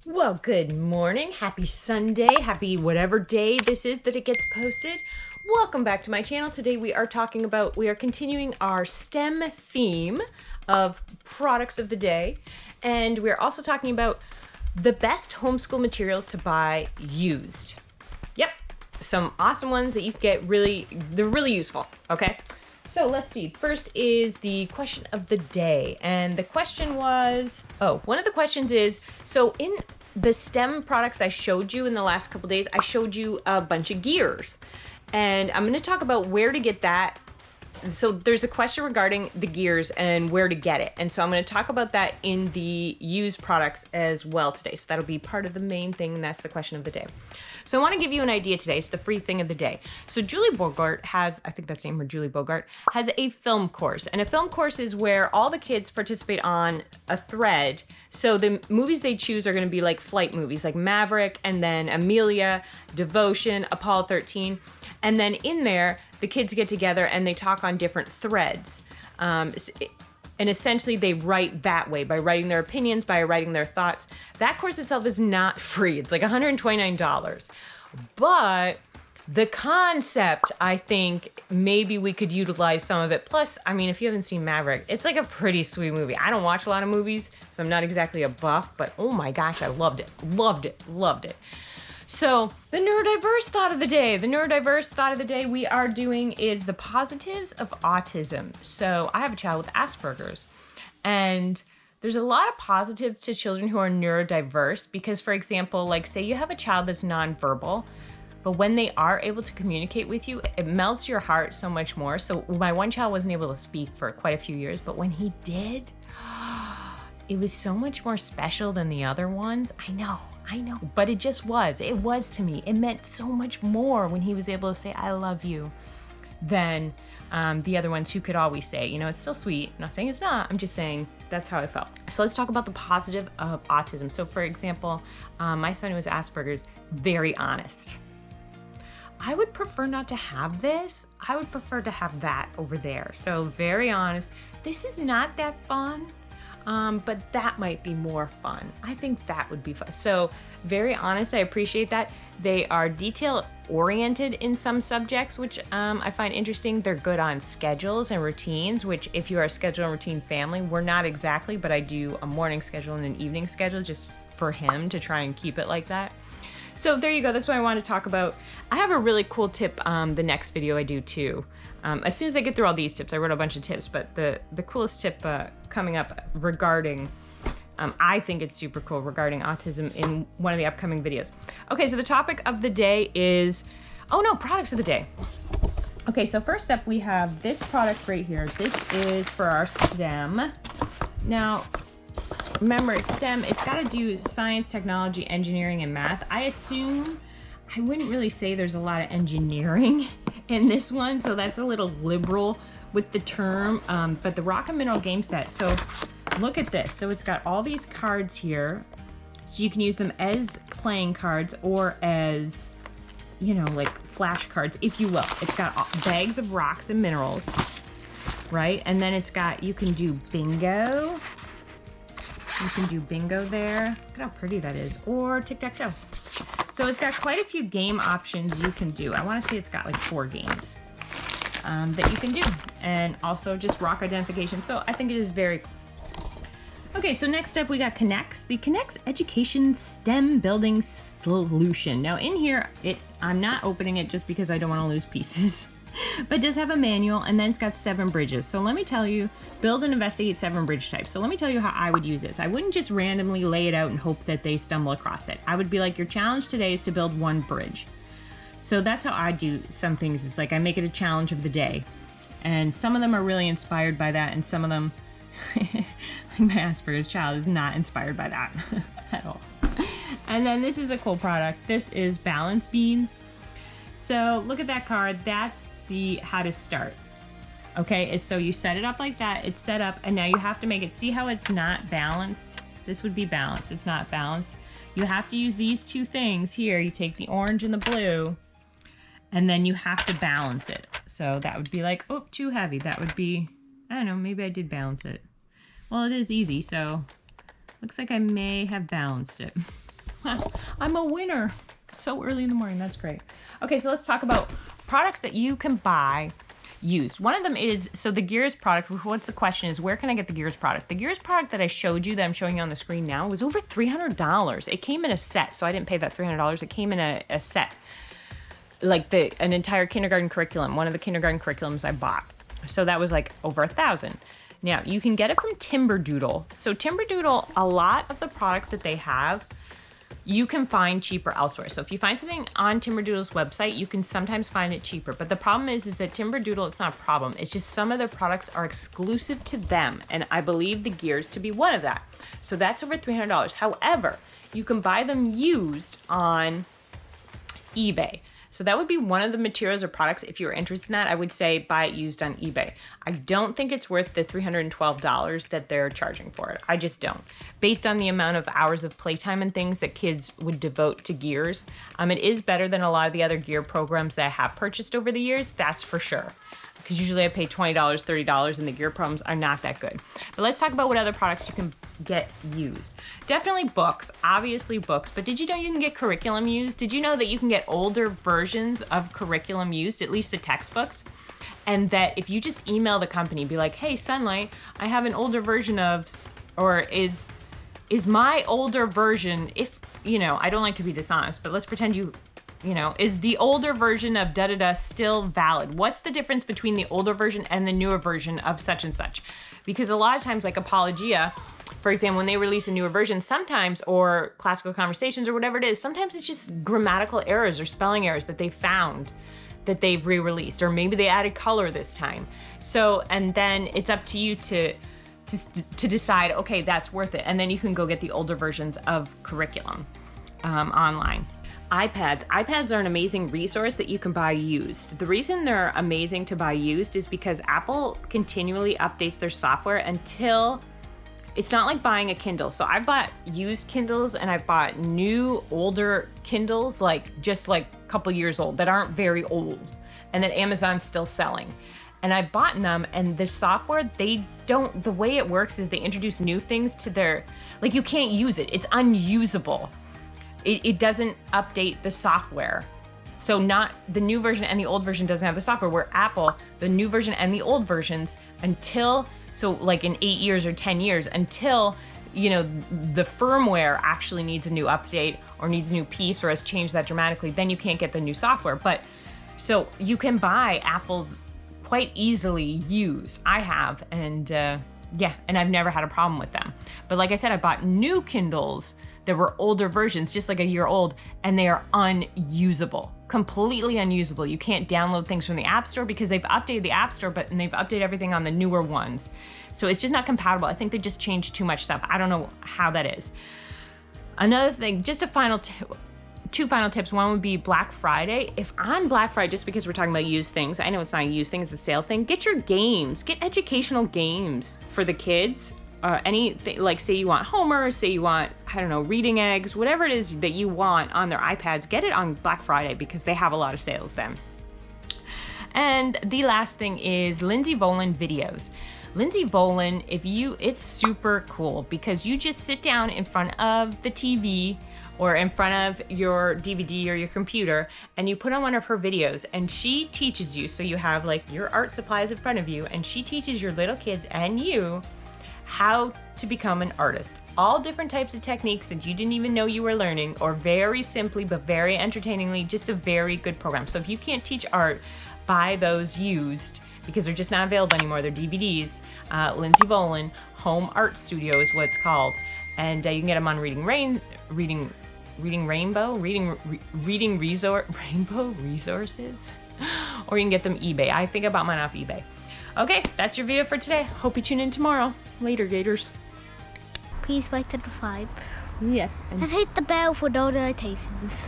Well, good morning. Happy Sunday. Happy whatever day this is that it gets posted. Welcome back to my channel. Today we are continuing our STEM theme of products of the day. And we're also talking about the best homeschool materials to buy used. Yep, some awesome ones that you get they're really useful, okay? So let's see. First is the question of the day. And the question was, one of the questions is, so in the STEM products I showed you in the last couple days, I showed you a bunch of gears. And I'm going to talk about where to get that. So there's a question regarding the gears and where to get it. And so I'm going to talk about that in the used products as well today. So that'll be part of the main thing, and that's the question of the day. So I want to give you an idea today. It's the free thing of the day. So Julie Bogart has, I think that's the name, or Julie Bogart, has a film course. And a film course is where all the kids participate on a thread. So the movies they choose are going to be like flight movies, like Maverick, and then Amelia, Devotion, Apollo 13. And then in there, the kids get together and they talk on different threads. And essentially they write that way, by writing their opinions, by writing their thoughts. That course itself is not free. It's like $129. But the concept, I think maybe we could utilize some of it. Plus, I mean, if you haven't seen Maverick, it's like a pretty sweet movie. I don't watch a lot of movies, so I'm not exactly a buff, but oh my gosh, I loved it. Loved it. Loved it. So the neurodiverse thought of the day. The neurodiverse thought of the day we are doing is the positives of autism. So I have a child with Asperger's, and there's a lot of positives to children who are neurodiverse because, for example, like say you have a child that's nonverbal, but when they are able to communicate with you, it melts your heart so much more. So my one child wasn't able to speak for quite a few years, but when he did, it was so much more special than the other ones. I know, but it just was. It was to me. It meant so much more when he was able to say, I love you, than the other ones who could always say, you know, it's still sweet. I'm not saying it's not. I'm just saying that's how I felt. So let's talk about the positive of autism. So for example, my son who has Asperger's, very honest. I would prefer not to have this. I would prefer to have that over there. So very honest. This is not that fun. But that might be more fun. I think that would be fun. So very honest, I appreciate that. They are detail oriented in some subjects, which I find interesting. They're good on schedules and routines, which if you are a schedule and routine family, we're not exactly, but I do a morning schedule and an evening schedule just for him to try and keep it like that. So there you go. That's what I want to talk about. I have a really cool tip the next video I do too. As soon as I get through all these tips, I wrote a bunch of tips, but the coolest tip coming up regarding, I think it's super cool, regarding autism in one of the upcoming videos. Okay, so the topic of the day is, products of the day. Okay, so first up we have this product right here. This is for our STEM. Now, remember, STEM, it's got to do science, technology, engineering, and math. I wouldn't really say there's a lot of engineering in this one, so that's a little liberal with the term, but the rock and mineral game set. So look at this. So it's got all these cards here, so you can use them as playing cards or as, you know, like flashcards, if you will. It's got bags of rocks and minerals, right? And then it's got, you can do bingo. You can do bingo there. Look at how pretty that is. Or tic-tac-toe. So it's got quite a few game options you can do. I want to say it's got like 4 games that you can do. And also just rock identification. So I think it is very cool. Okay, so next up we got Connects. The Connects Education STEM Building Solution. Now in here, I'm not opening it just because I don't want to lose pieces. But it does have a manual, and then it's got 7 bridges. So let me tell you, build and investigate 7 bridge types. So let me tell you how I would use this. I wouldn't just randomly lay it out and hope that they stumble across it. I would be like, your challenge today is to build 1 bridge. So that's how I do some things. It's like I make it a challenge of the day. And some of them are really inspired by that, and some of them, my Asperger's child is not inspired by that at all. And then this is a cool product. This is balance beans. So look at that card. That's the how to start. Okay, so you set it up like that. It's set up, and now you have to make it. See how it's not balanced? This would be balanced. It's not balanced. You have to use these 2 things here. You take the orange and the blue, and then you have to balance it. So that would be like, oh, too heavy. That would be, I don't know, maybe I did balance it. Well, it is easy, so looks like I may have balanced it. I'm a winner. So early in the morning, that's great. Okay, so let's talk about products that you can buy used. One of them is, so the Gears product, what's the question is, where can I get the Gears product? The Gears product that I showed you, that I'm showing you on the screen now, was over $300. It came in a set, so I didn't pay that $300. It came in a set, like an entire kindergarten curriculum, one of the kindergarten curriculums I bought. So that was like over $1,000. Now, you can get it from Timberdoodle. So Timberdoodle, a lot of the products that they have, you can find cheaper elsewhere. So if you find something on Timberdoodle's website, you can sometimes find it cheaper. But the problem is that Timberdoodle, it's not a problem. It's just some of their products are exclusive to them. And I believe the Gears to be one of that. So that's over $300. However, you can buy them used on eBay. So that would be one of the materials or products. If you're interested in that, I would say buy it used on eBay. I don't think it's worth the $312 that they're charging for it. I just don't. Based on the amount of hours of playtime and things that kids would devote to Gears, it is better than a lot of the other Gear programs that I have purchased over the years, that's for sure. Because usually I pay $20, $30, and the Gear programs are not that good. But let's talk about what other products you can get used. Definitely books, obviously books, but did you know you can get curriculum used? Did you know that you can get older versions of curriculum used, at least the textbooks? And that if you just email the company, be like, hey, Sunlight, I have an older version of, or is my older version, if, I don't like to be dishonest, but let's pretend is the older version of da-da-da still valid? What's the difference between the older version and the newer version of such and such? Because a lot of times, like Apologia, for example, when they release a newer version, sometimes, or Classical Conversations or whatever it is, sometimes it's just grammatical errors or spelling errors that they found that they've re-released, or maybe they added color this time. So, and then it's up to you to decide, okay, that's worth it. And then you can go get the older versions of curriculum online. iPads are an amazing resource that you can buy used. The reason they're amazing to buy used is because Apple continually updates their software until, it's not like buying a Kindle. So I've bought used Kindles and I've bought new, older Kindles, just a couple years old, that aren't very old, and that Amazon's still selling. And I've bought them, and the software, the way it works is they introduce new things to their, you can't use it. It's unusable. It doesn't update the software. So not the new version and the old version doesn't have the software, where Apple, the new version and the old versions, until, in 8 years or 10 years, until, the firmware actually needs a new update or needs a new piece or has changed that dramatically, then you can't get the new software. But so you can buy Apple's quite easily used. I have, and and I've never had a problem with them. But like I said, I bought new Kindles that were older versions, just like a year old, and they are unusable, completely unusable. You can't download things from the App Store because they've updated the App Store, and they've updated everything on the newer ones. So it's just not compatible. I think they just changed too much stuff. I don't know how that is. Another thing, just two final tips. One would be Black Friday. If on Black Friday, just because we're talking about used things, I know it's not a used thing, it's a sale thing, get your games, get educational games for the kids. Anything, say you want Homer, say you want, reading eggs, whatever it is that you want on their iPads, get it on Black Friday because they have a lot of sales then. And the last thing is Lindsay Volan videos. Lindsay Volan, it's super cool because you just sit down in front of the TV or in front of your DVD or your computer, and you put on one of her videos, and she teaches you. So you have your art supplies in front of you, and she teaches your little kids and you how to become an artist. All different types of techniques that you didn't even know you were learning, or very simply but very entertainingly, just a very good program. So if you can't teach art, buy those used because they're just not available anymore. They're DVDs. Lindsay Volan Home Art Studio is what it's called, and you can get them on Reading Rainbow Resources, or you can get them eBay. I think I bought mine off eBay. Okay, that's your video for today. Hope you tune in tomorrow. Later, Gators. Please like and subscribe. Yes. And hit the bell for notifications.